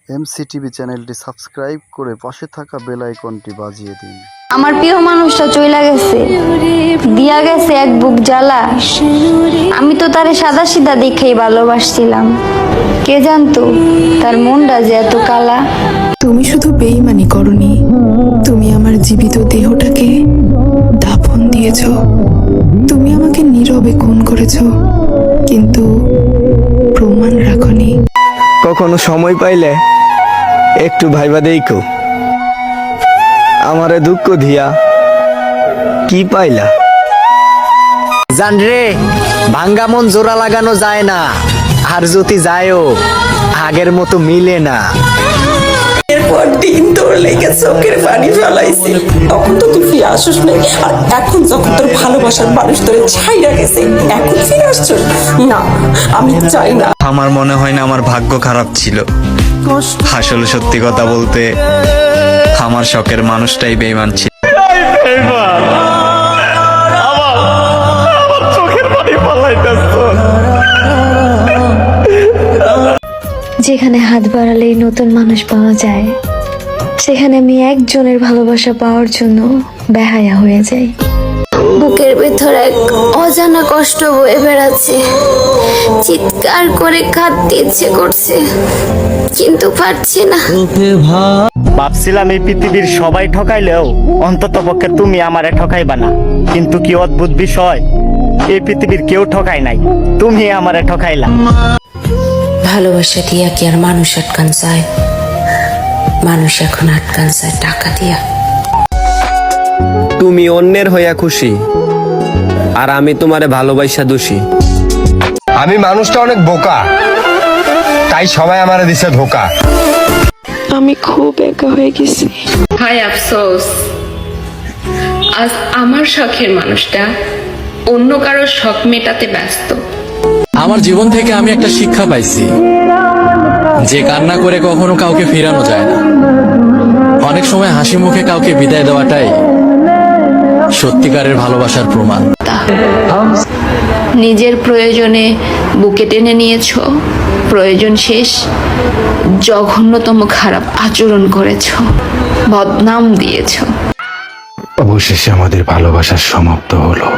MCTV চ্যানেলটি subscribe করে পাশে থাকা বেল আইকনটি বাজিয়ে দিন। আমার প্রিয় মানুষটা চইলা গেছে, দিয়া গেছে এক বুক জ্বালা। আমি তো তারে সাদা সিধা দেখেই ভালোবাসছিলাম, কে জানতো তার মনটা যে এত কালা। তুমি শুধু বেইমানি করনি, তুমি আমার জীবিত দেহটাকে দাফন দিয়েছ। তুমি আমাকে নীরবে খুন করেছ, কিন্তু প্রমাণ রাখনি। কখনো সময় পাইলে একটু ভাইবা দেইকো, আমারে দুঃখ দিয়া কি পাইলা। জানরে ভাঙ্গা মন জোড়া লাগানো যায় না, আর যদি যায়ও আগের মতো মিলে না। এরপর দিন তোর লেগে চোখের পানি ফেলাইছে, তখন তো তুই ফিরে আসিস নাই। আর এখন যখন তোর ভালোবাসার মানুষ তোরে ছাইরা গেছে, এখন ফিরে আসছিস না। আমি চাই না। আমার মনে হয় না আমার ভাগ্য খারাপ ছিল। আসলে সত্যি কথা বলতে আমার শখের মানুষটাই বেঈমান ছিল। যেখানে হাত বাড়ালেই নতুন মানুষ পাওয়া যায়, সেখানে আমি একজনের ভালোবাসা পাওয়ার জন্য বেহায়া হয়ে যাই। বুকের ভেতর এক অজানা কষ্ট বয়ে বেড়াচ্ছে, চিৎকার করে কাঁদতে ইচ্ছে করছে, কিন্তু পারছি না। ভাবছিলাম এই পৃথিবীর সবাই ঠকাইলেও অন্তত পক্ষে তুমি আমারে ঠকাইবা না, কিন্তু কি অদ্ভুত বিষয়, এই পৃথিবীর কেউ ঠকাই নাই, তুমি আমারে ঠকাইলা। ভালোবাসা দিয়া কি আর মানুষ আটকান চায়? মানুষ এখন আটকান চায় টাকা দিয়া। তুমি অন্যের হইয়া খুশি, আর আমি তোমারে ভালোবাসা দোষী। আমি মানুষটা অনেক বোকা, তাই সবাই আমারে দিছে ধোকা। আমি খুব একা হয়ে গেছি। হায় আফসোস, আজ আমার শখের মানুষটা অন্য কারোর শখ মেটাতে ব্যস্ত। আমার জীবন থেকে আমি একটা শিক্ষা পাইছি, যে কান্না করে কখনো কাউকে ফেরানো যায় না। অনেক সময় হাসি মুখে কাউকে বিদায় দেওয়াটাই সত্যিকারের ভালোবাসার প্রমাণ। নিজের প্রয়োজনে বুকে টেনে নিয়েছো, প্রয়োজন শেষ জঘন্যতম খারাপ আচরণ করেছো, বদনাম দিয়েছো। অবশেষে আমাদের ভালোবাসার সমাপ্ত হলো।